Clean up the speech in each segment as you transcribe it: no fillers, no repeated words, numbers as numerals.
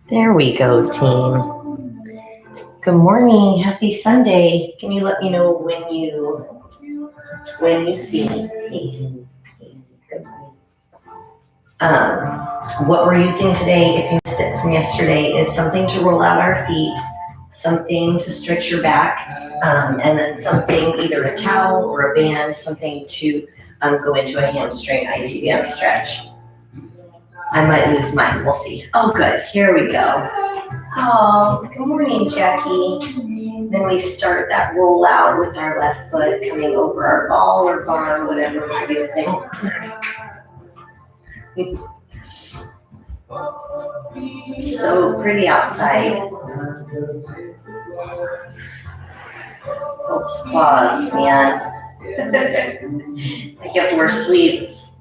There we go, team. Good morning. Happy Sunday. Can you let me know when you see me? Good morning. What we're using today, if you missed it from yesterday, is something to roll out our feet, something to stretch your back, and then something, either a towel or a band, something to go into a hamstring IT band stretch. I might lose mine. We'll see. Oh, good. Here we go. Oh, good morning, Jackie. Then we start that roll out with our left foot coming over our ball or bar, whatever we're using. So pretty outside. Oops, claws, man. It's like you have to wear sleeves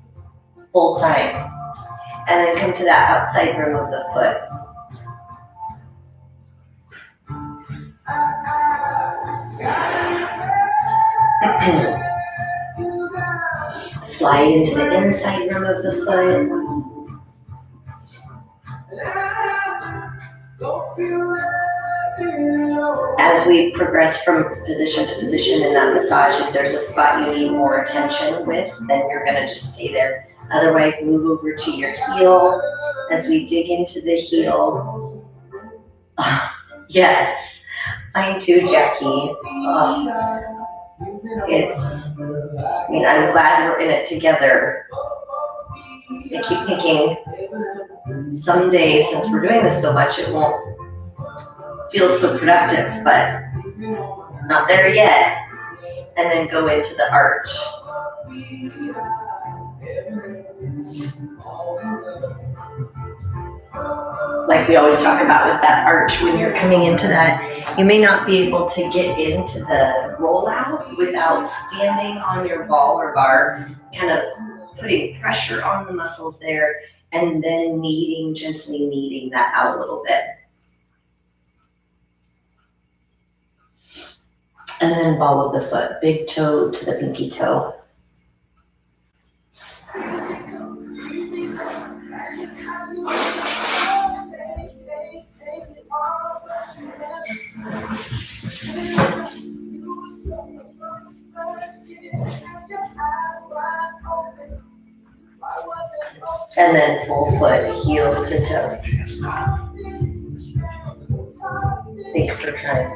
full time. And then come to that outside rim of the foot. Slide into the inside rim of the foot. As we progress from position to position in that massage, if there's a spot you need more attention with, then you're gonna just stay there. Otherwise, move over to your heel as we dig into the heel. Yes, mine too, Jackie. I'm glad we're in it together. I keep thinking someday, since we're doing this so much, it won't feel so productive, but not there yet. And then go into the arch. Like we always talk about with that arch, when you're coming into that, you may not be able to get into the rollout without standing on your ball or bar, kind of putting pressure on the muscles there, and then gently kneading that out a little bit. And then ball of the foot, big toe to the pinky toe. And then full foot, heel to toe. Thanks for trying.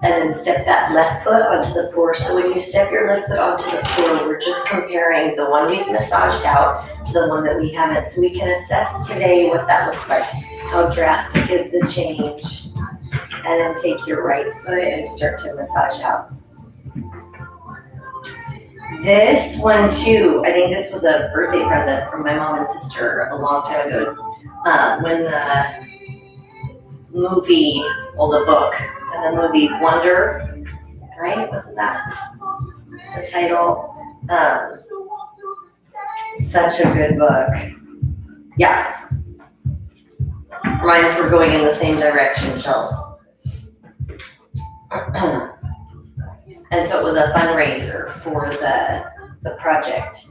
And then step that left foot onto the floor. So when you step your left foot onto the floor, we're just comparing the one we've massaged out to the one that we haven't. So we can assess today what that looks like. How drastic is the change? And then take your right foot and start to massage out. This one too, I think this was a birthday present from my mom and sister a long time ago. When the book and the movie Wonder, right? Wasn't that the title? Such a good book. Yeah. Minds were going in the same direction, Chelsea. And so it was a fundraiser for the project.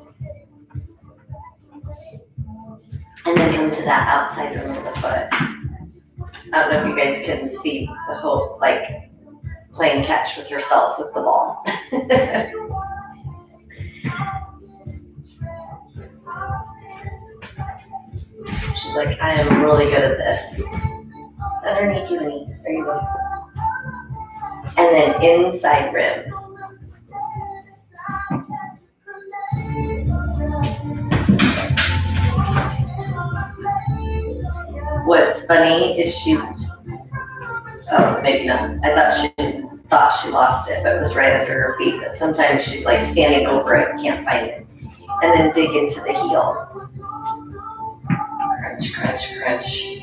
And then come to that outside rim of the foot. I don't know if you guys can see the whole, like, playing catch with yourself with the ball. She's like, I am really good at this. It's underneath you, honey. There you go. And then inside rim. What's funny is maybe not. I thought she lost it, but it was right under her feet. But sometimes she's like standing over it, can't find it. And then dig into the heel. Crunch, crunch, crunch.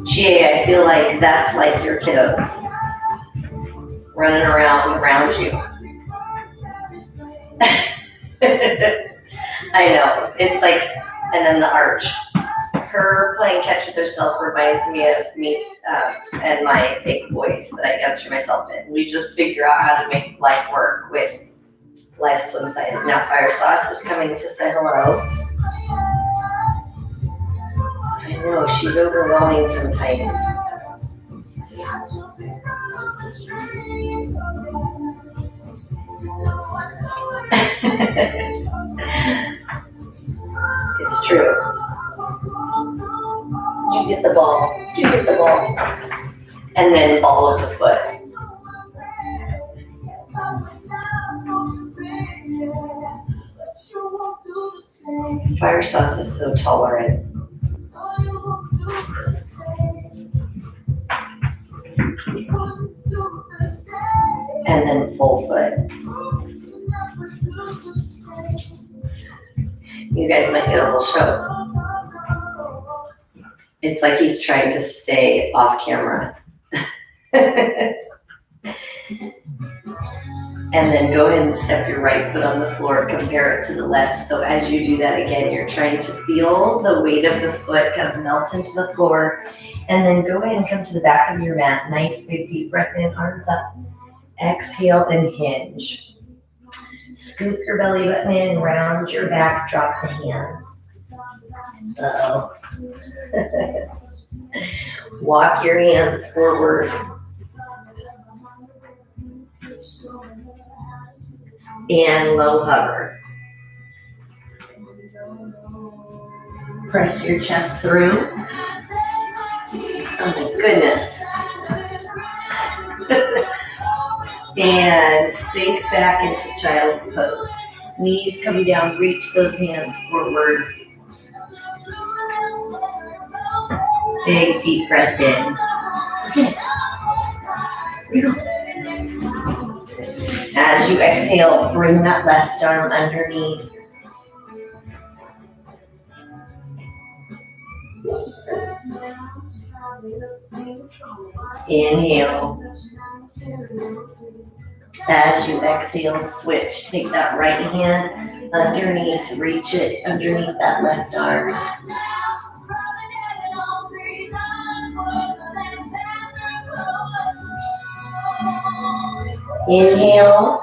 GA, I feel like that's like your kiddos running around you. I know, it's like, and then the arch. Her playing catch with herself reminds me of me and my fake voice that I answer myself in. We just figure out how to make life work with Life's One-Sided. Now Fire Sauce is coming to say hello. I know, she's overwhelming sometimes. It's true. Did you get the ball? Did you get the ball? And then ball of the foot. Fire Sauce is so tolerant. And then full foot. You guys might get a little show. It's like he's trying to stay off camera. And then go ahead and step your right foot on the floor, compare it to the left. So as you do that again, you're trying to feel the weight of the foot kind of melt into the floor. And then go ahead and come to the back of your mat. Nice big deep breath in, arms up. Exhale and hinge. Scoop your belly button in, round your back, drop the hands. Uh-oh. Walk your hands forward. And low hover. Press your chest through. Oh my goodness. And sink back into child's pose. Knees come down, reach those hands forward. Big deep breath in. Okay. Here we go. As you exhale, bring that left arm underneath. Inhale. As you exhale, switch. Take that right hand underneath, reach it underneath that left arm. Inhale.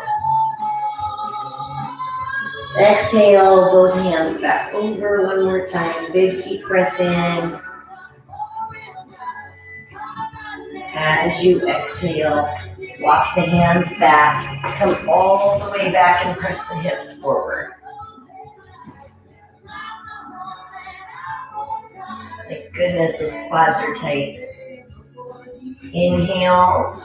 Exhale, both hands back over one more time. Big deep breath in. As you exhale, walk the hands back. Come all the way back and press the hips forward. Thank goodness those quads are tight. Inhale.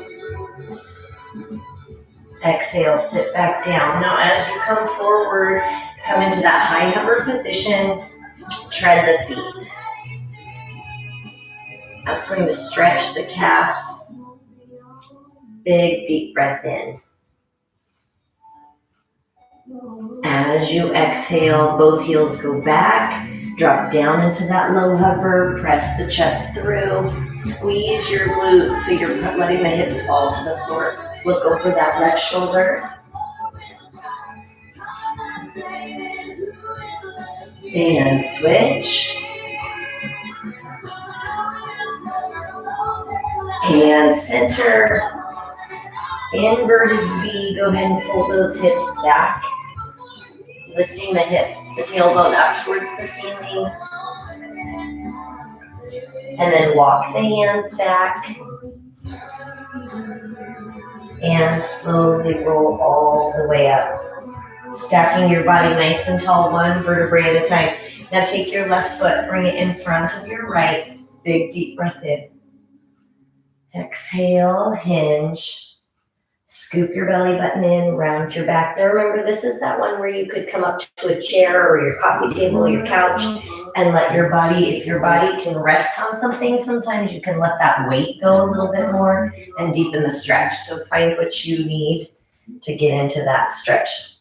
Exhale, sit back down. Now as you come forward, come into that high hover position, tread the feet. That's going to stretch the calf. Big deep breath in. As you exhale, both heels go back. Drop down into that low hover. Press the chest through. Squeeze your glutes so you're letting the hips fall to the floor. Look over that left shoulder. And switch. And center. Inverted V. Go ahead and pull those hips back. Lifting the hips, the tailbone up towards the ceiling. And then walk the hands back. And slowly roll all the way up. Stacking your body nice and tall, one vertebrae at a time. Now take your left foot, bring it in front of your right. Big deep breath in. Exhale, hinge. Scoop your belly button in, round your back. Now remember, this is that one where you could come up to a chair or your coffee table or your couch and let your body, if your body can rest on something, sometimes you can let that weight go a little bit more and deepen the stretch. So find what you need to get into that stretch.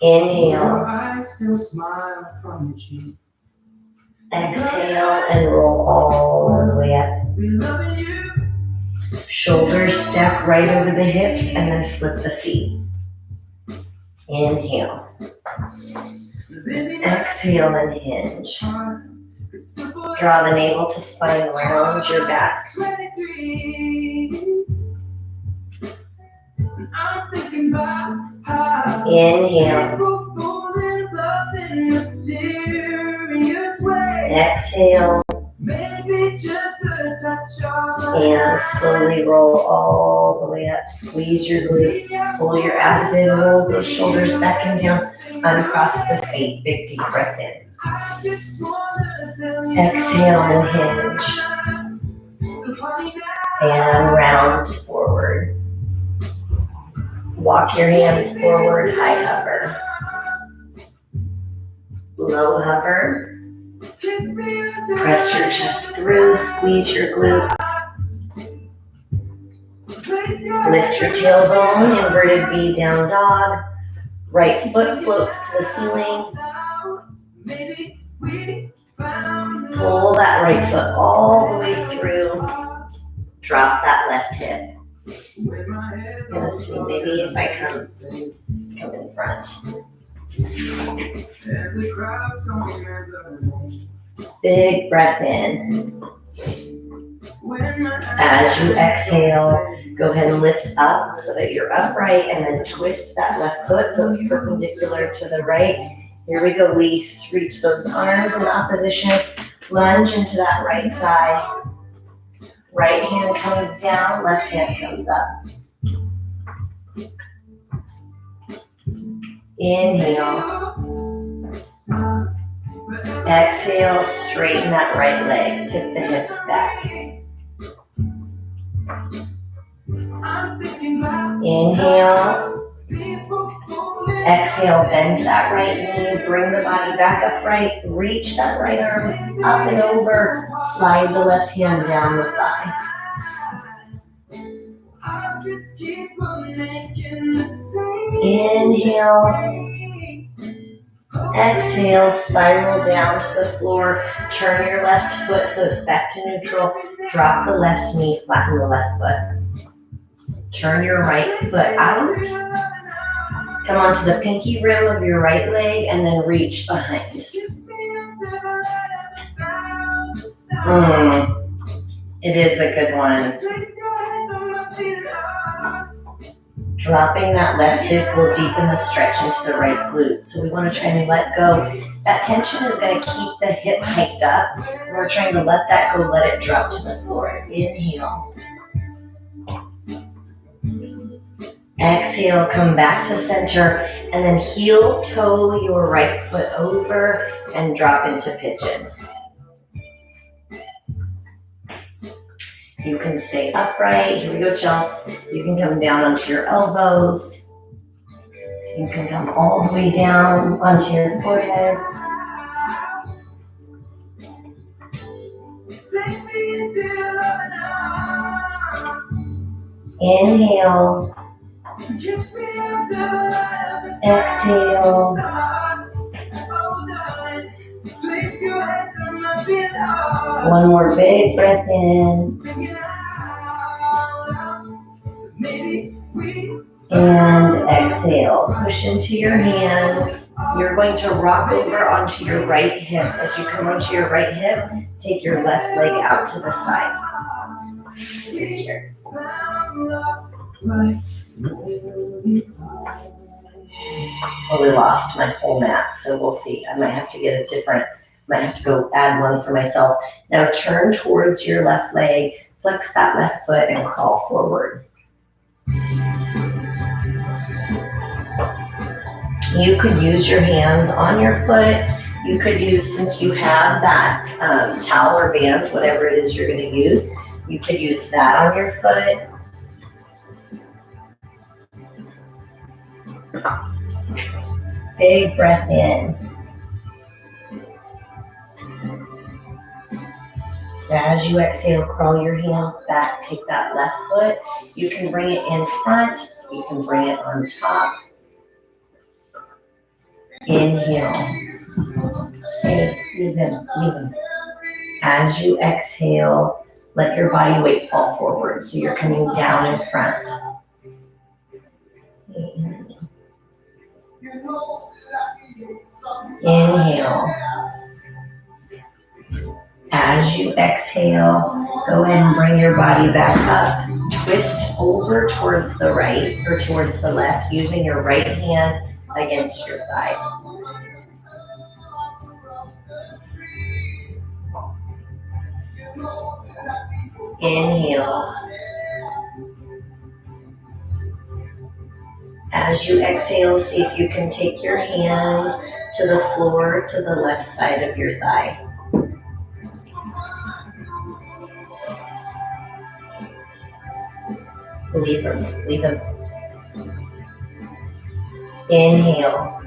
Inhale. Exhale and roll all the way up. Shoulders stack right over the hips and then flip the feet. Inhale. Exhale and hinge. Draw the navel to spine, round your back. Inhale. Exhale. And slowly roll all the way up. Squeeze your glutes. Pull your abs in. Roll those shoulders back and down. Uncross the feet. Big deep breath in. Exhale and hinge. And round forward. Walk your hands forward, high hover. Low hover. Press your chest through, squeeze your glutes. Lift your tailbone, inverted V, down dog. Right foot floats to the ceiling. Pull that right foot all the way through. Drop that left hip. I'm gonna see maybe if I come in front. Big breath in. As you exhale, go ahead and lift up so that you're upright and then twist that left foot so it's perpendicular to the right. Here we go, we reach those arms in opposition. Lunge into that right thigh. Right hand comes down, left hand comes up. Inhale. Exhale, straighten that right leg. Tip the hips back. Inhale. Exhale, bend that right knee. Bring the body back upright. Reach that right arm up and over. Slide the left hand down the thigh. Inhale. Exhale, spiral down to the floor. Turn your left foot so it's back to neutral. Drop the left knee, flatten the left foot. Turn your right foot out. Come onto the pinky rim of your right leg and then reach behind. It is a good one. Dropping that left hip will deepen the stretch into the right glute. So we want to try and let go. That tension is going to keep the hip hiked up. And we're trying to let that go, let it drop to the floor. Inhale. Exhale, come back to center, and then heel toe your right foot over and drop into pigeon. You can stay upright. Here we go, Chelsea. You can come down onto your elbows. You can come all the way down onto your forehead. Inhale. Exhale. One more big breath in. And exhale. Push into your hands. You're going to rock over onto your right hip. As you come onto your right hip, take your left leg out to the side. Here. Totally lost my whole mat, so we'll see. I might have to go add one for myself. Now turn towards your left leg, flex that left foot and crawl forward. You could use your hands on your foot. You could use, since you have that towel or band, whatever it is you're going to use, you could use that on your foot. Big breath in. As you exhale, crawl your hands back. Take that left foot. You can bring it in front. You can bring it on top. Inhale. Okay, even. As you exhale, let your body weight fall forward. So you're coming down in front. Inhale. As you exhale, go ahead and bring your body back up. Twist over towards the right or towards the left, using your right hand against your thigh. Inhale. As you exhale, see if you can take your hands to the floor to the left side of your thigh. Leave them. Inhale.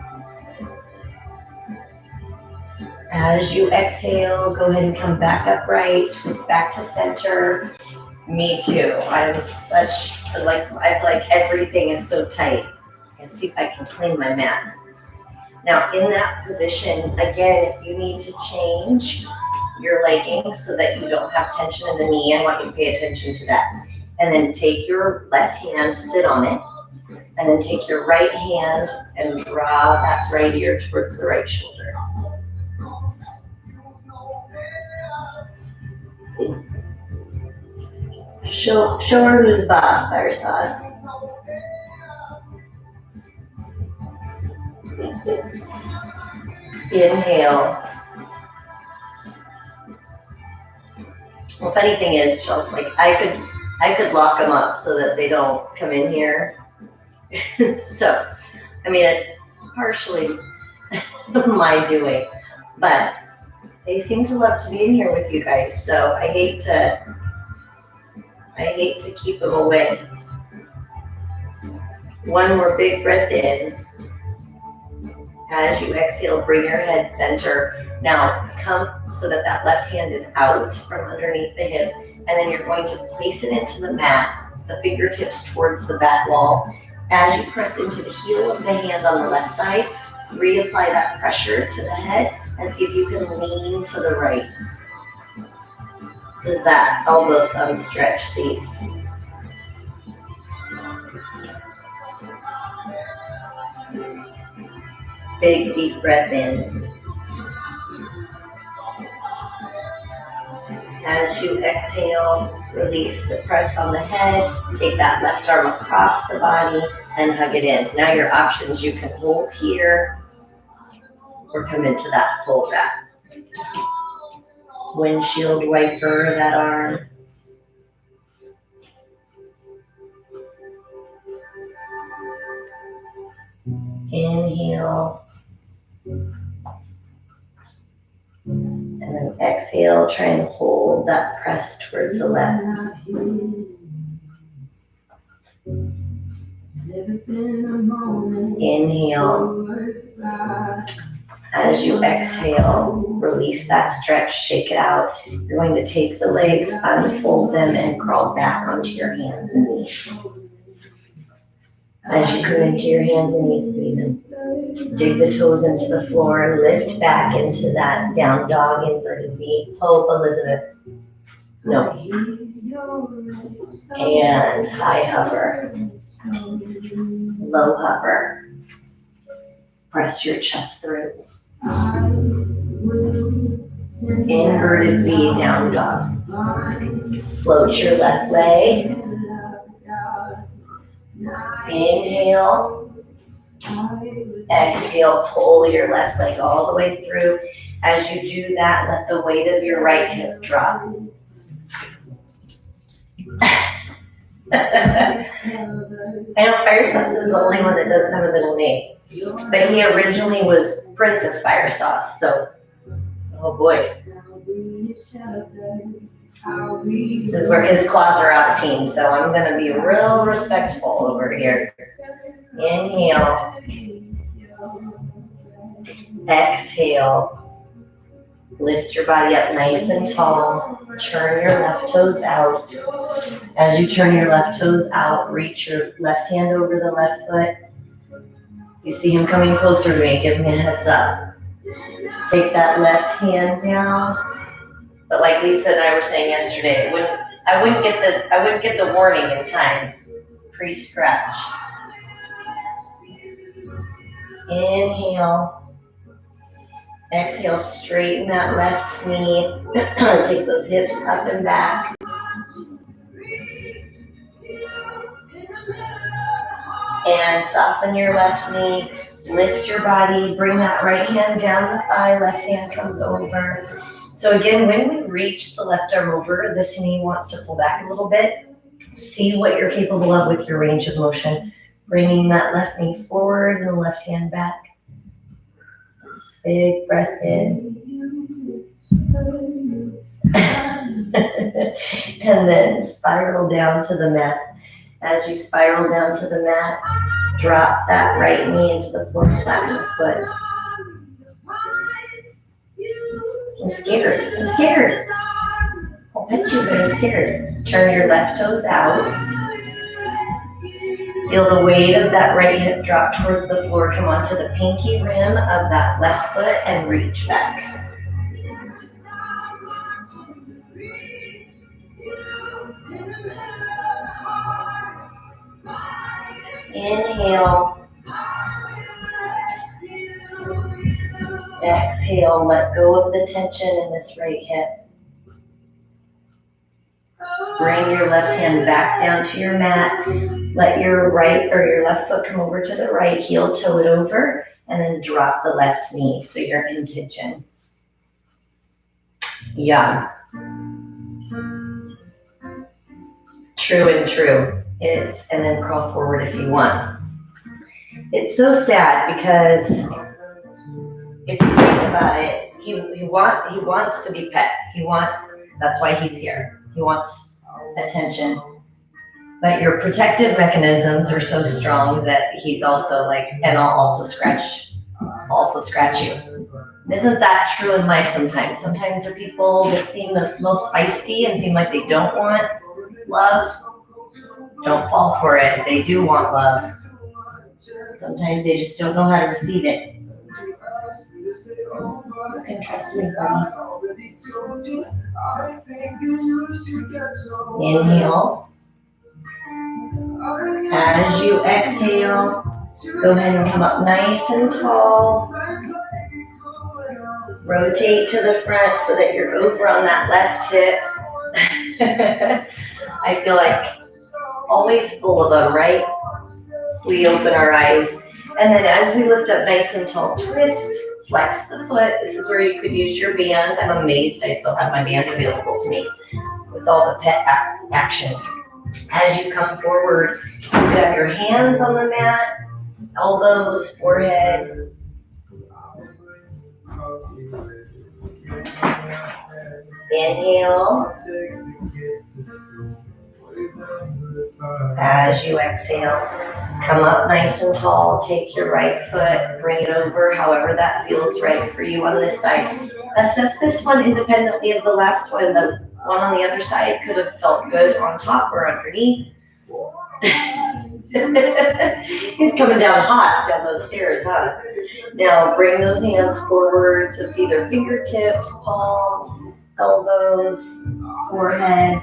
As you exhale, go ahead and come back upright, twist back to center. Me too. I feel like everything is so tight. And see if I can clean my mat. Now in that position, again, if you need to change your leggings so that you don't have tension in the knee, I want you to pay attention to that. And then take your left hand, sit on it, and then take your right hand and draw that right ear towards the right shoulder. Show her who's boss, Fire Sauce. Inhale. Well, funny thing is, Chelsea, like I could lock them up so that they don't come in here. So, I mean, it's partially my doing, but they seem to love to be in here with you guys. So I hate to keep them away. One more big breath in. As you exhale, bring your head center. Now come so that left hand is out from underneath the hip, and then you're going to place it into the mat, the fingertips towards the back wall. As you press into the heel of the hand on the left side, reapply that pressure to the head and see if you can lean to the right. This is that elbow thumb stretch piece. Big deep breath in. As you exhale, release the press on the head. Take that left arm across the body and hug it in. Now your options, you can hold here or come into that full wrap. Windshield wiper that arm. Inhale. And then exhale, try and hold that press towards the left. Inhale. As you exhale, release that stretch, shake it out. You're going to take the legs, unfold them, and crawl back onto your hands and knees. As you come into your hands and knees, leave them. Dig the toes into the floor, lift back into that down dog, inverted V. Hope, Elizabeth. No. And high hover. Low hover. Press your chest through. Inverted V, down dog. Float your left leg. Inhale. Exhale, pull your left leg all the way through. As you do that, let the weight of your right hip drop. I know Fire Sauce is the only one that doesn't have a middle name. But he originally was Princess Fire Sauce, so, oh boy. This is where his claws are out, team, so I'm going to be real respectful over here. Inhale. Exhale. Lift your body up nice and tall. Turn your left toes out. As you turn your left toes out, reach your left hand over the left foot. You see him coming closer to me, give me a heads up. Take that left hand down. But like Lisa and I were saying yesterday, I wouldn't get the warning in time. Pre-scratch. Inhale. Exhale, straighten that left knee. Take those hips up and back. And soften your left knee. Lift your body. Bring that right hand down the thigh. Left hand comes over. So again, when we reach the left arm over, this knee wants to pull back a little bit. See what you're capable of with your range of motion. Bringing that left knee forward and the left hand back. Big breath in. And then spiral down to the mat. As you spiral down to the mat, drop that right knee into the floor, flatten the foot. I'm scared. I'll pet you, but I'm scared. Turn your left toes out. Feel the weight of that right hip drop towards the floor. Come onto the pinky rim of that left foot and reach back. Inhale. Exhale, let go of the tension in this right hip. Bring your left hand back down to your mat. Let your right or your left foot come over to the right, heel toe it over, and then drop the left knee so you're in tension. Yeah. True and true. And then crawl forward if you want. It's so sad because if you think about it, he wants to be pet. That's why he's here. He wants attention. But your protective mechanisms are so strong that he's also like, and I'll also scratch you. Isn't that true in life sometimes? Sometimes the people that seem the most feisty and seem like they don't want love, don't fall for it. They do want love. Sometimes they just don't know how to receive it. You can trust me, buddy. Inhale. As you exhale, go ahead and come up nice and tall. Rotate to the front so that you're over on that left hip. I feel like always full of them, right? We open our eyes. And then as we lift up nice and tall, twist, flex the foot. This is where you could use your band. I'm amazed I still have my band available to me with all the pet action. As you come forward, you could have your hands on the mat, elbows, forehead. Inhale. As you exhale, come up nice and tall. Take your right foot, bring it over however that feels right for you on this side. Assess this one independently of the last one. The one on the other side could have felt good on top or underneath. He's coming down hot down those stairs, huh? Now bring those hands forward. So it's either fingertips, palms, elbows, forehead.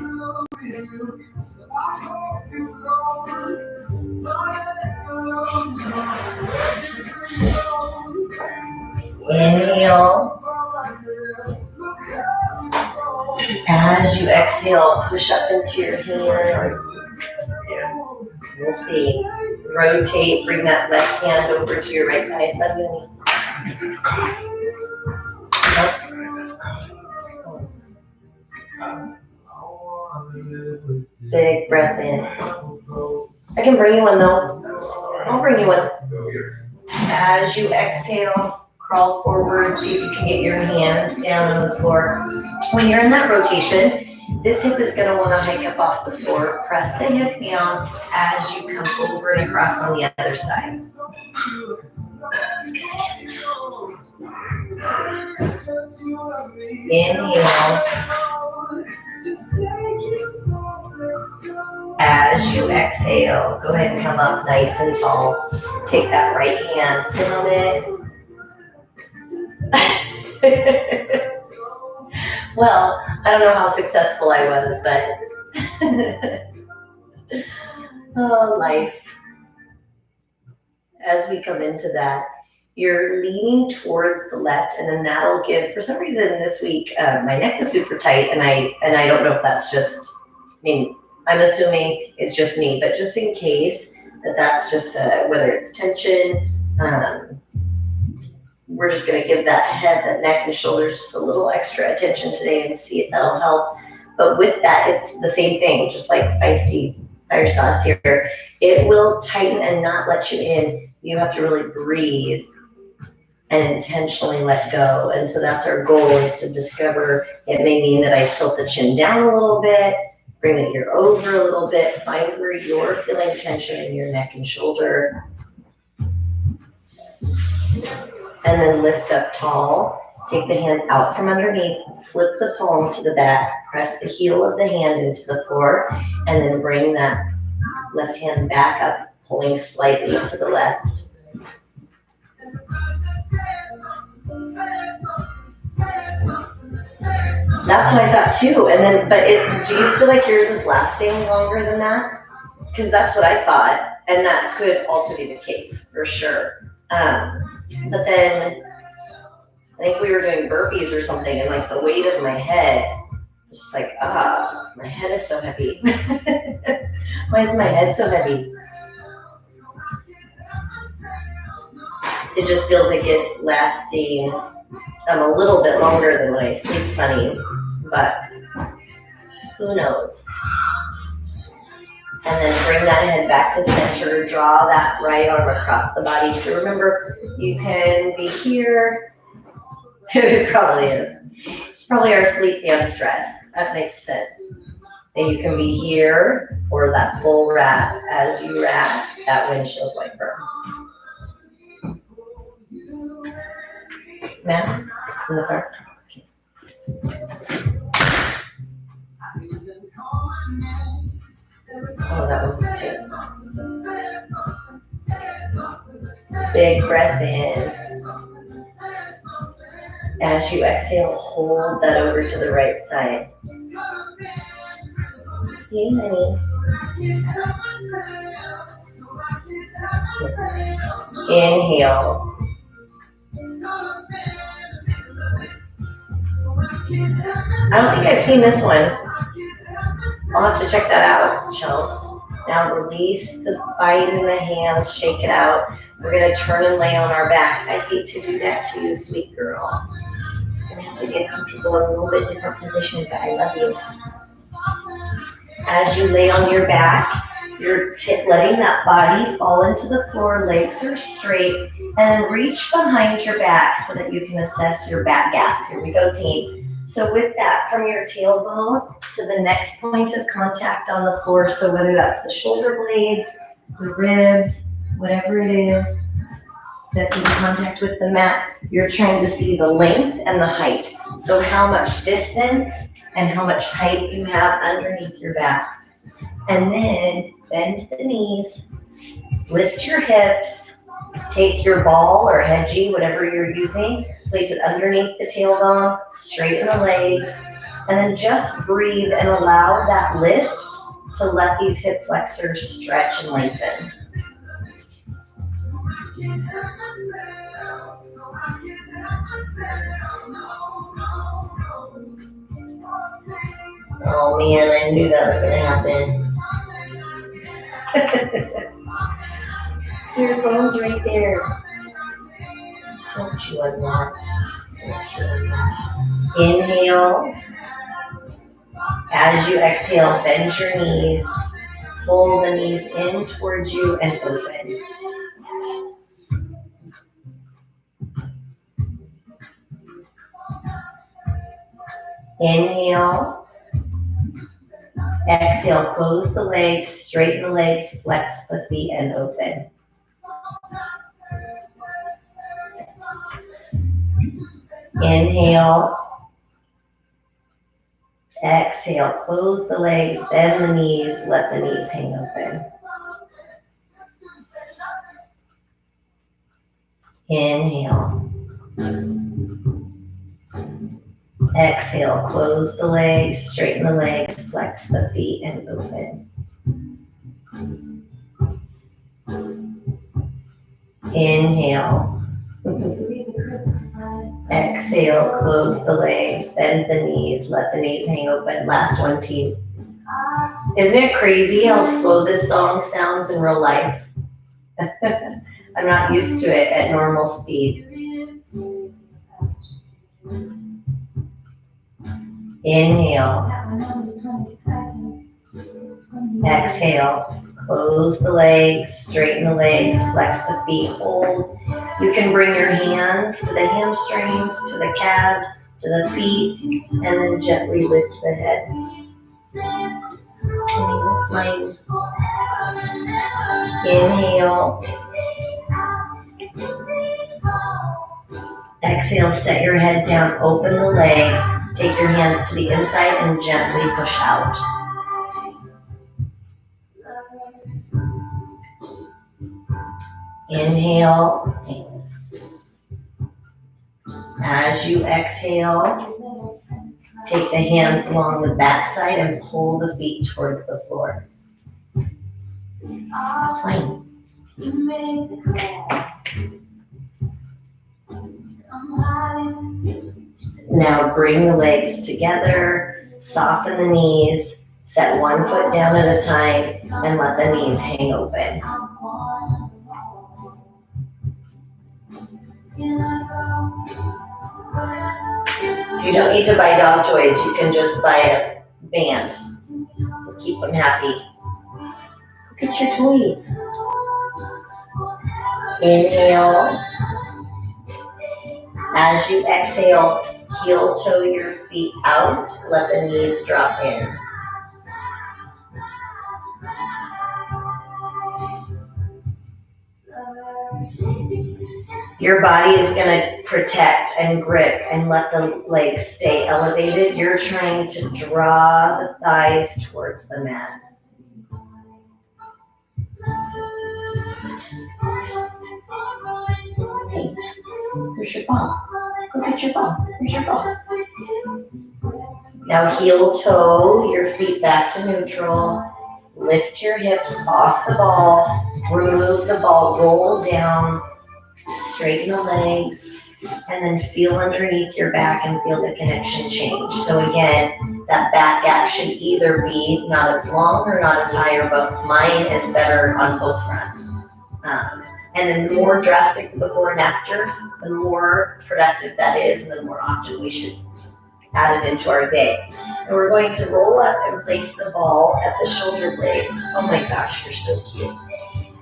Inhale. As you exhale, push up into your hands. We'll see. Rotate, bring that left hand over to your right thigh. Big breath in. I can bring you one though. I'll bring you one. As you exhale, crawl forward, see if you can get your hands down on the floor. When you're in that rotation, this hip is going to want to hike up off the floor. Press the hip down as you come over and across on the other side. Inhale. As you exhale, go ahead and come up nice and tall. Take that right hand, sit on it. Well, I don't know how successful I was, but oh, life. As we come into that, you're leaning towards the left, and then that'll give, for some reason this week, my neck was super tight, and I don't know if that's just, I mean, I'm assuming it's just me, but just in case that's just whether it's tension, we're just gonna give that head, that neck and shoulders just a little extra attention today and see if that'll help. But with that, it's the same thing, just like Feisty Fire Sauce here. It will tighten and not let you in. You have to really breathe and intentionally let go. And so that's our goal, is to discover. It may mean that I tilt the chin down a little bit, bring the ear over a little bit, find where you're feeling tension in your neck and shoulder. And then lift up tall. Take the hand out from underneath, flip the palm to the back, press the heel of the hand into the floor, and then bring that left hand back up, pulling slightly to the left. That's what I thought too. And then, but do you feel like yours is lasting longer than that? Because that's what I thought, and that could also be the case for sure. But then I think we were doing burpees or something, and like the weight of my head was just like, my head is so heavy. Why is my head so heavy? It just feels like it's lasting a little bit longer than when I sleep funny, but who knows? And then bring that head back to center, draw that right arm across the body. So remember, you can be here. It probably is. It's probably our sleep and stress. That makes sense. And you can be here, or that full wrap as you wrap that windshield wiper. Mask in the car. Oh, that one's too. Big breath in. As you exhale, hold that over to the right side. Hey, honey. Inhale. I don't think I've seen this one. I'll have to check that out, Chels. Now release the bite in the hands, shake it out. We're gonna turn and lay on our back. I hate to do that to you, sweet girl. You're gonna have to get comfortable in a little bit different position, but I love you. As you lay on your back, you're letting that body fall into the floor, legs are straight, and then reach behind your back so that you can assess your back gap. Here we go, team. So with that, from your tailbone to the next point of contact on the floor, so whether that's the shoulder blades, the ribs, whatever it is that's in contact with the mat, you're trying to see the length and the height. So how much distance and how much height you have underneath your back. And then bend the knees, lift your hips, take your ball or hedgie, whatever you're using, place it underneath the tailbone, straighten the legs, and then just breathe and allow that lift to let these hip flexors stretch and lengthen. Oh man, I knew that was going to happen. Your bone's right there. Don't chew on that. Inhale. As you exhale, bend your knees. Pull the knees in towards you and open. Inhale. Exhale, close the legs, straighten the legs, flex the feet, and open. Inhale. Exhale, close the legs, bend the knees, let the knees hang open. Inhale. Exhale, close the legs, straighten the legs, flex the feet, and open. Inhale. Exhale, close the legs, bend the knees, let the knees hang open. Last one, team. Isn't it crazy how slow this song sounds in real life? I'm not used to it at normal speed. Inhale. Exhale. Close the legs, straighten the legs, flex the feet, hold. You can bring your hands to the hamstrings, to the calves, to the feet, and then gently lift the head. Okay, that's mine. Inhale. Exhale, set your head down, open the legs, take your hands to the inside and gently push out. Inhale. As you exhale, take the hands along the backside and pull the feet towards the floor. That's fine. Now bring the legs together, soften the knees, set one foot down at a time, and let the knees hang open. You don't need to buy dog toys, you can just buy a band. Keep them happy. Look at your toys. Inhale. As you exhale, heel toe your feet out, let the knees drop in. Your body is going to protect and grip and let the legs stay elevated. You're trying to draw the thighs towards the mat. Hey, here's your ball. Go get your ball. Here's your ball. Now heel toe your feet back to neutral. Lift your hips off the ball. Remove the ball. Roll down. Straighten the legs. And then feel underneath your back and feel the connection change. So again, that back gap should either be not as long or not as high or both. Mine is better on both fronts. And then the more drastic the before and after, the more productive that is, and the more often we should add it into our day. And we're going to roll up and place the ball at the shoulder blades. Oh my gosh, you're so cute.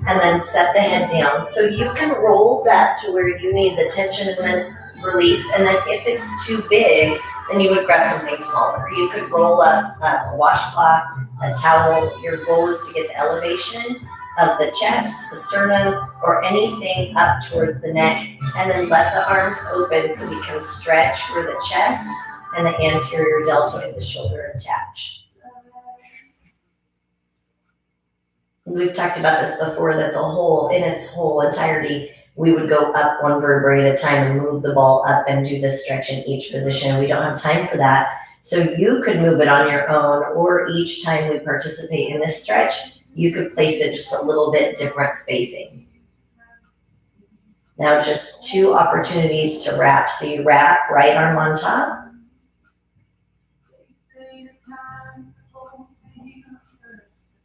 And then set the head down. So you can roll that to where you need the tension and then release. And then if it's too big, then you would grab something smaller. You could roll up a washcloth, a towel. Your goal is to get the elevation of the chest, the sternum, or anything up towards the neck. And then let the arms open so we can stretch where the chest and the anterior deltoid of the shoulder attach. We've talked about this before, that the whole, in its whole entirety, we would go up one vertebrae at a time and move the ball up and do the stretch in each position. We don't have time for that. So you could move it on your own, or each time we participate in this stretch, you could place it just a little bit different spacing. Now just 2 opportunities to wrap. So you wrap, right arm on top.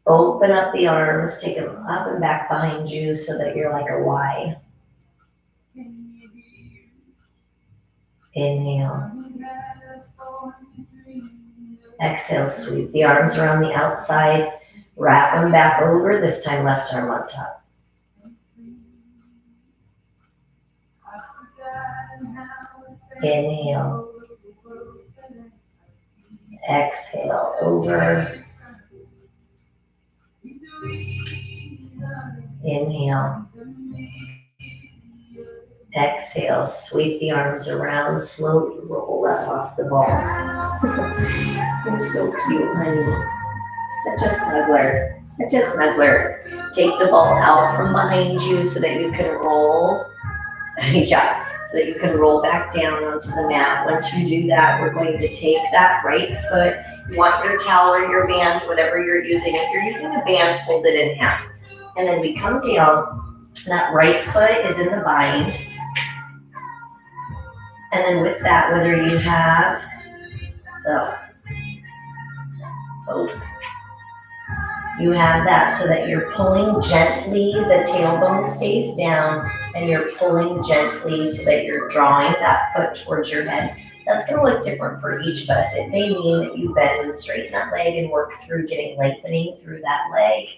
Open up the arms, take them up and back behind you so that you're like a Y. Inhale. Exhale, sweep the arms around the outside. Wrap them back over, this time left arm on top. Inhale. Exhale, over. Inhale. Exhale, sweep the arms around, slowly roll up off the ball. You're so cute, honey. Such a snuggler, such a snuggler. Take the ball out from behind you so that you can roll. Yeah, so that you can roll back down onto the mat. Once you do that, we're going to take that right foot. You want your towel or your band, whatever you're using. If you're using a band, fold it in half. And then we come down. That right foot is in the bind. And then with that, whether you have, you have that so that you're pulling gently, the tailbone stays down, and you're pulling gently so that you're drawing that foot towards your head. That's going to look different for each of us. It may mean that you bend and straighten that leg and work through getting lengthening through that leg.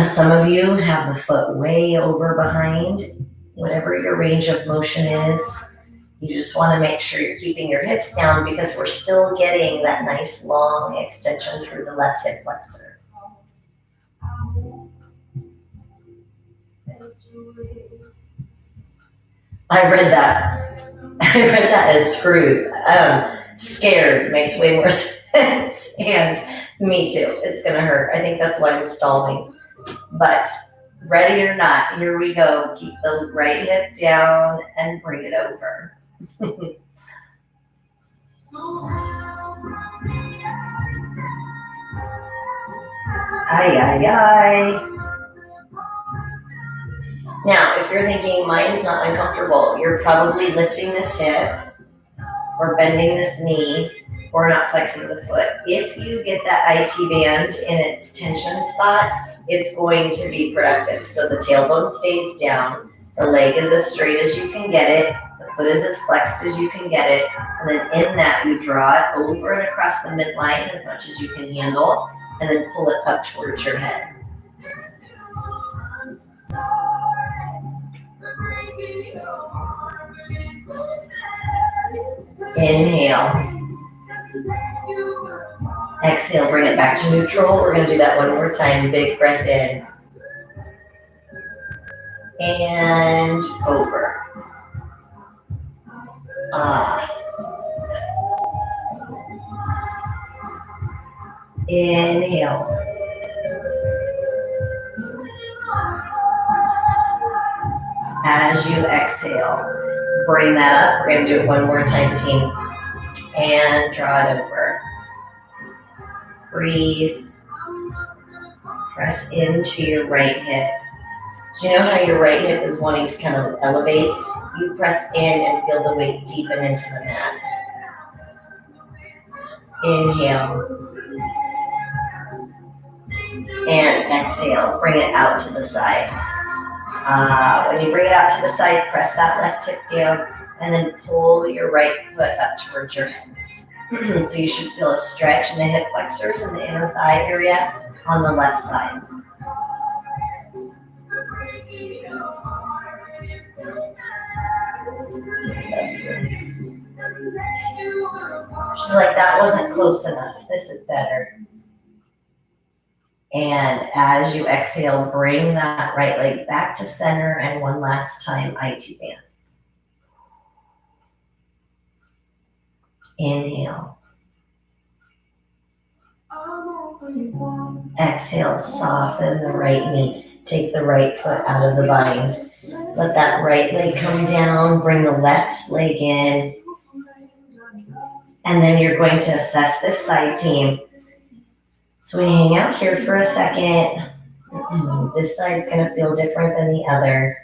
Some of you have the foot way over behind, whatever your range of motion is. You just want to make sure you're keeping your hips down because we're still getting that nice long extension through the left hip flexor. I read that as screwed. Scared makes way more sense. And me too. It's going to hurt. I think that's why I'm stalling. But ready or not, here we go. Keep the right hip down and bring it over. Ay, ay, ay. Now, if you're thinking mine's not uncomfortable, you're probably lifting this hip or bending this knee or not flexing the foot. If you get that IT band in its tension spot, it's going to be productive. So the tailbone stays down, the leg is as straight as you can get it, the foot is as flexed as you can get it, and then in that you draw it over and across the midline as much as you can handle, and then pull it up towards your head. Inhale. Exhale, bring it back to neutral. We're going to do that one more time. Big breath in. And over. Inhale. As you exhale, bring that up. We're going to do it one more time, team. And draw it over. Breathe. Press into your right hip. So you know how your right hip is wanting to kind of elevate? You press in and feel the weight deepen into the mat. Inhale. And exhale. Bring it out to the side. When you bring it out to the side, press that left hip down and then pull your right foot up towards your head. So you should feel a stretch in the hip flexors and the inner thigh area on the left side. She's like, that wasn't close enough. This is better. And as you exhale, bring that right leg back to center and one last time, IT band. Inhale. Exhale, soften the right knee. Take the right foot out of the bind. Let that right leg come down. Bring the left leg in. And then you're going to assess this side, team. So we hang out here for a second. This side's going to feel different than the other.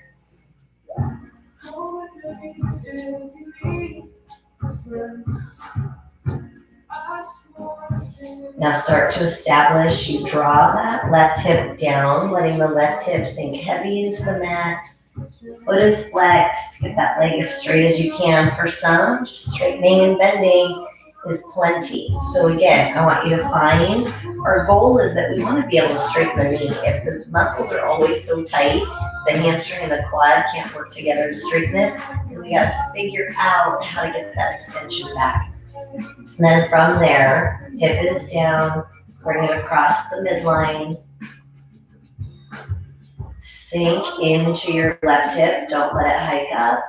Now start to establish. You draw that left hip down, letting the left hip sink heavy into the mat. Foot is flexed. Get that leg as straight as you can. For some, just straightening and bending is plenty. So again, I want you to find, our goal is that we want to be able to straighten the knee. If the muscles are always so tight, the hamstring and the quad can't work together to straighten this, and we got to figure out how to get that extension back. And then from there, hip is down, bring it across the midline. Sink into your left hip, don't let it hike up.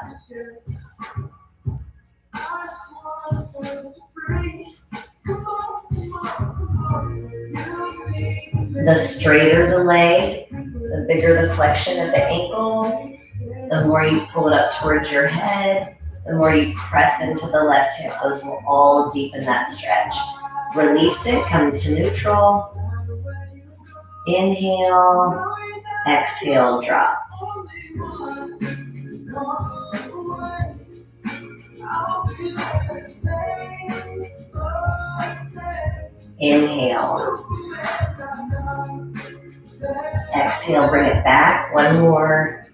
The straighter the leg, the bigger the flexion at the ankle, the more you pull it up towards your head, the more you press into the left hip. Those will all deepen that stretch. Release it, come to neutral. Inhale, exhale, drop. Inhale. Exhale, bring it back. One more.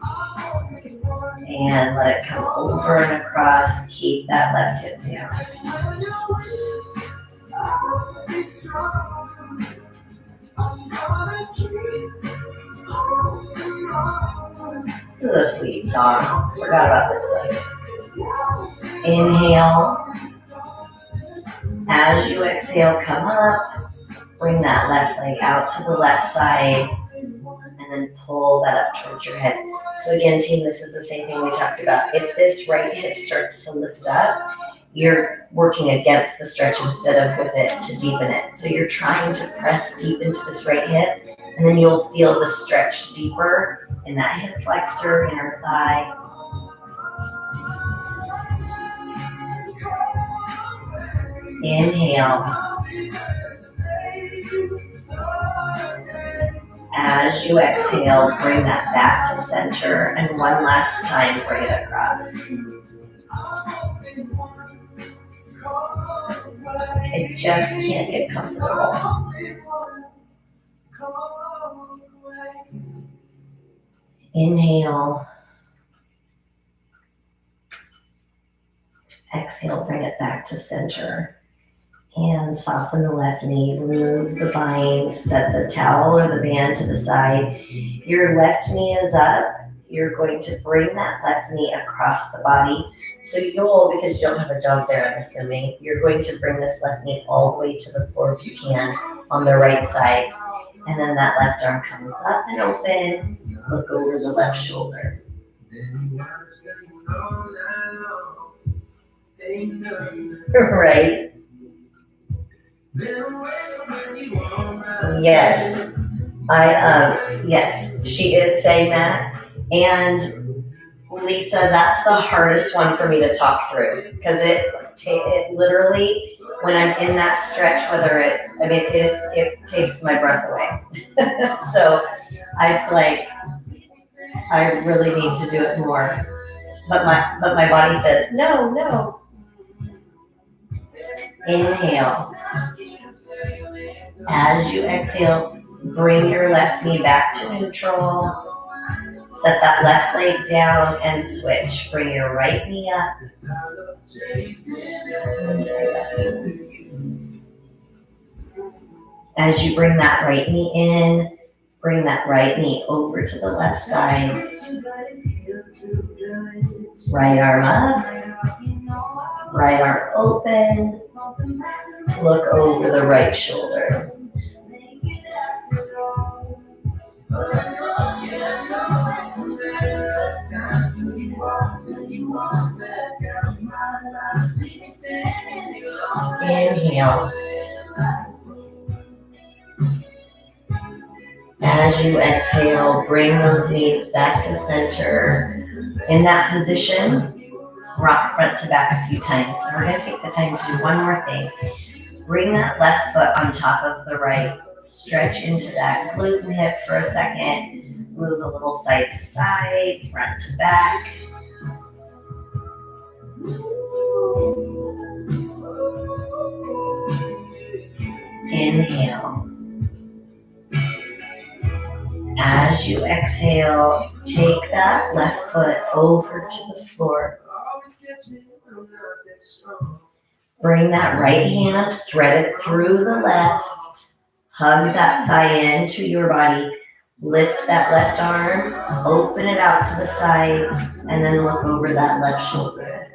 And let it come over and across. Keep that left hip down. This is a sweet song. Forgot about this one. Inhale. As you exhale, come up. Bring that left leg out to the left side. And then pull that up towards your head. So again, team, this is the same thing we talked about. If this right hip starts to lift up, you're working against the stretch instead of with it to deepen it. So you're trying to press deep into this right hip, and then you'll feel the stretch deeper in that hip flexor, inner thigh. Inhale. As you exhale, bring that back to center, and one last time, bring it across. I just can't get comfortable. Inhale. Exhale, bring it back to center. And soften the left knee, remove the bind, set the towel or the band to the side. Your left knee is up. You're going to bring that left knee across the body. So you'll, because you don't have a dog there, I'm assuming, you're going to bring this left knee all the way to the floor if you can on the right side. And then that left arm comes up and open. Look over the left shoulder. Right? Yes. Yes, she is saying that. And Lisa, that's the hardest one for me to talk through because it literally, when I'm in that stretch, it takes my breath away. So I feel like I really need to do it more. But my body says, no. Inhale. As you exhale, bring your left knee back to neutral. Set that left leg down and switch. Bring your right knee up. As you bring that right knee in, bring that right knee over to the left side. Right arm up. Right arm open. Look over the right shoulder. Inhale. As you exhale, bring those knees back to center. In that position, rock front to back a few times. So we're going to take the time to do one more thing. Bring that left foot on top of the right. Stretch into that glute and hip for a second. Move a little side to side, front to back. Inhale. As you exhale, take that left foot over to the floor. Bring that right hand, thread it through the left. Hug that thigh into your body. Lift that left arm, open it out to the side, and then look over that left shoulder.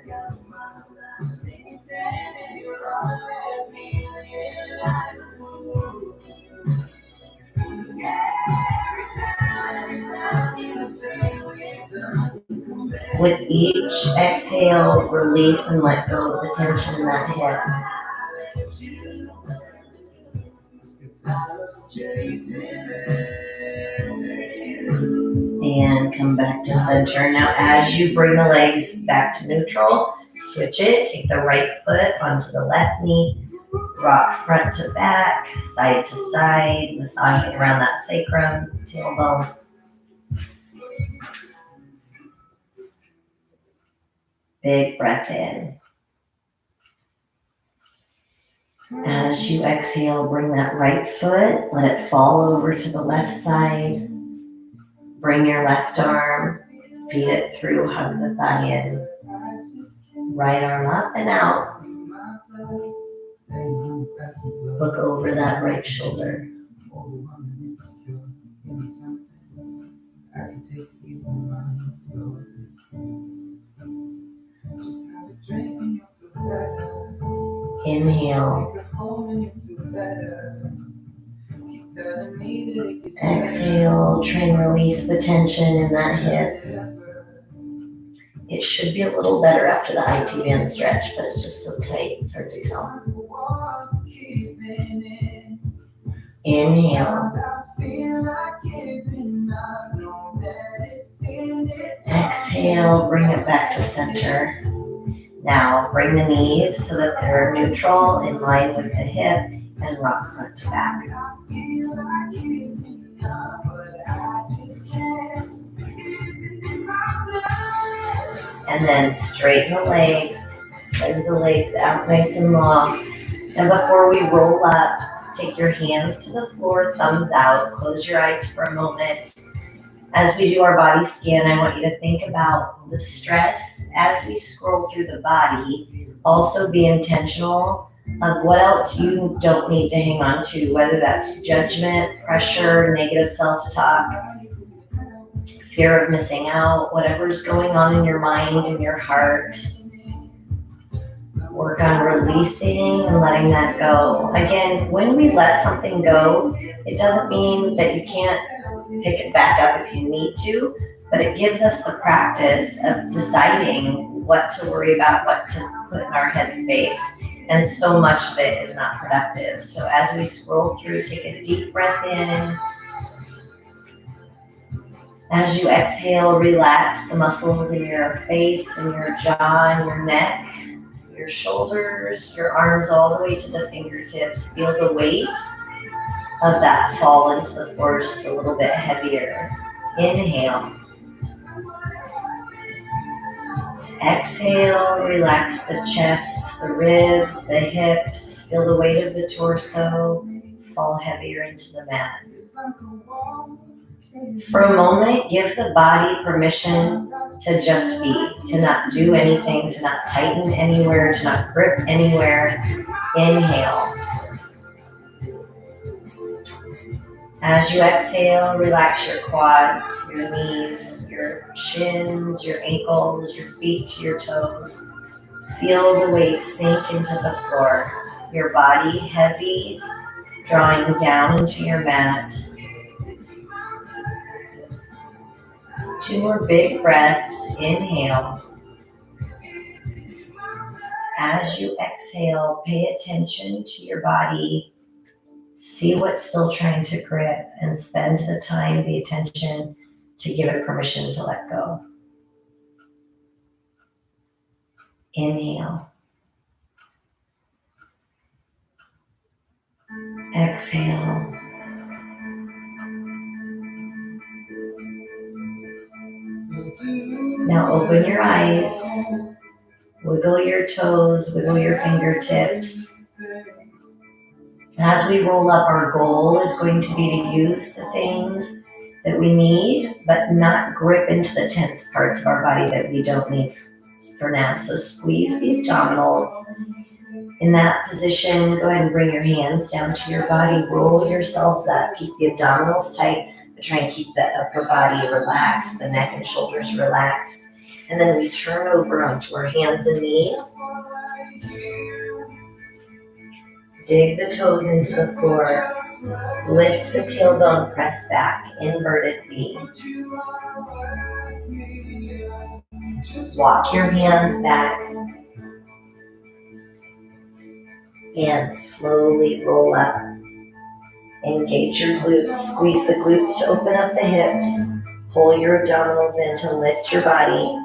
With each exhale, release and let go of the tension in that hip. And come back to center. Now, as you bring the legs back to neutral, switch it. Take the right foot onto the left knee. Rock front to back, side to side, massaging around that sacrum, tailbone. Big breath in. As you exhale, bring that right foot, let it fall over to the left side. Bring your left arm, feed it through, hug the thigh in. Right arm up and out. Look over that right shoulder. Inhale. Exhale, try and release the tension in that hip. It should be a little better after the IT band stretch, but it's just so tight, it's hard to tell. Inhale. Exhale, bring it back to center. Now bring the knees so that they're neutral, in line with the hip, and rock front to back. And then straighten the legs, slide the legs out nice and long. And before we roll up, take your hands to the floor, thumbs out, close your eyes for a moment. As we do our body scan, I want you to think about the stress as we scroll through the body. Also be intentional of what else you don't need to hang on to, whether that's judgment, pressure, negative self-talk, fear of missing out, whatever's going on in your mind and your heart. Work on releasing and letting that go. Again, when we let something go, it doesn't mean that you can't pick it back up if you need to, but it gives us the practice of deciding what to worry about, what to put in our headspace. And so much of it is not productive. So as we scroll through, take a deep breath in. As you exhale, relax the muscles in your face and your jaw and your neck, your shoulders, your arms all the way to the fingertips. Feel the weight of that fall into the floor just a little bit heavier. Inhale. Exhale, relax the chest, the ribs, the hips. Feel the weight of the torso fall heavier into the mat. For a moment, give the body permission to just be, to not do anything, to not tighten anywhere, to not grip anywhere. Inhale. As you exhale, relax your quads, your knees, your shins, your ankles, your feet to your toes. Feel the weight sink into the floor. Your body heavy, drawing down into your mat. 2 more big breaths. Inhale. As you exhale, pay attention to your body. See what's still trying to grip and spend the time, the attention to give it permission to let go. Inhale. Exhale. Now open your eyes. Wiggle your toes, wiggle your fingertips. As we roll up, our goal is going to be to use the things that we need, but not grip into the tense parts of our body that we don't need for now. So squeeze the abdominals. In that position, go ahead and bring your hands down to your body. Roll yourselves up. Keep the abdominals tight, but try and keep the upper body relaxed, the neck and shoulders relaxed. And then we turn over onto our hands and knees. Dig the toes into the floor. Lift the tailbone, press back, inverted V. Walk your hands back. And slowly roll up. Engage your glutes. Squeeze the glutes to open up the hips. Pull your abdominals in to lift your body.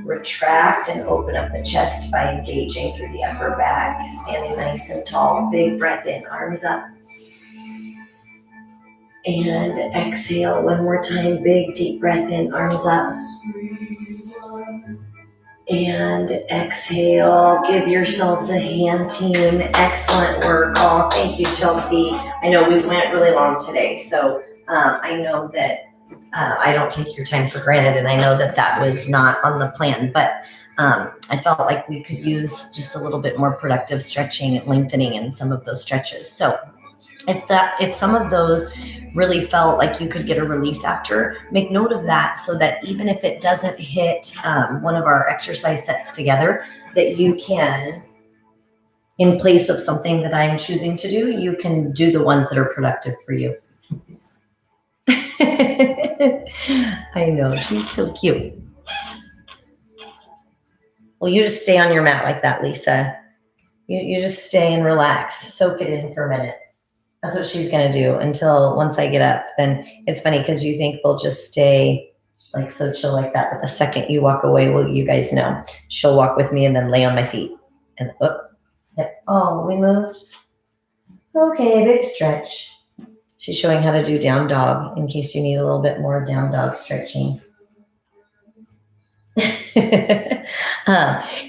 Retract and open up the chest by engaging through the upper back. Standing nice and tall. Big breath in, arms up. And exhale one more time. Big deep breath in, arms up. And exhale, give yourselves a hand team. Excellent work. Oh, thank you, Chelsea. I know we went really long today, so I know that I don't take your time for granted, and I know that that was not on the plan, but I felt like we could use just a little bit more productive stretching and lengthening in some of those stretches. So if some of those really felt like you could get a release after, make note of that so that even if it doesn't hit one of our exercise sets together, that you can, in place of something that I'm choosing to do, you can do the ones that are productive for you. I know, she's so cute. Well, you just stay on your mat like that, Lisa. You just stay and relax, soak it in for a minute. That's what she's gonna do until once I get up. Then it's funny because you think they'll just stay like so chill like that, but the second you walk away, well, you guys know she'll walk with me and then lay on my feet. And yep. Oh, we moved. Okay, big stretch. She's showing how to do down dog in case you need a little bit more down dog stretching.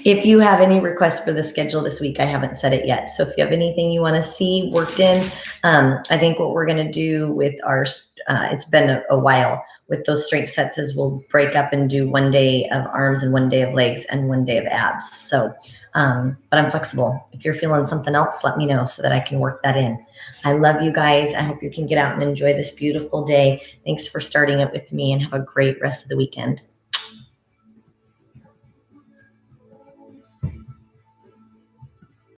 If you have any requests for the schedule this week, I haven't said it yet. So if you have anything you want to see worked in, I think what we're going to do with our, it's been a while with those strength sets is we'll break up and do 1 day of arms and 1 day of legs and 1 day of abs. So, but I'm flexible. If you're feeling something else, let me know so that I can work that in. I love you guys. I hope you can get out and enjoy this beautiful day. Thanks for starting it with me and have a great rest of the weekend.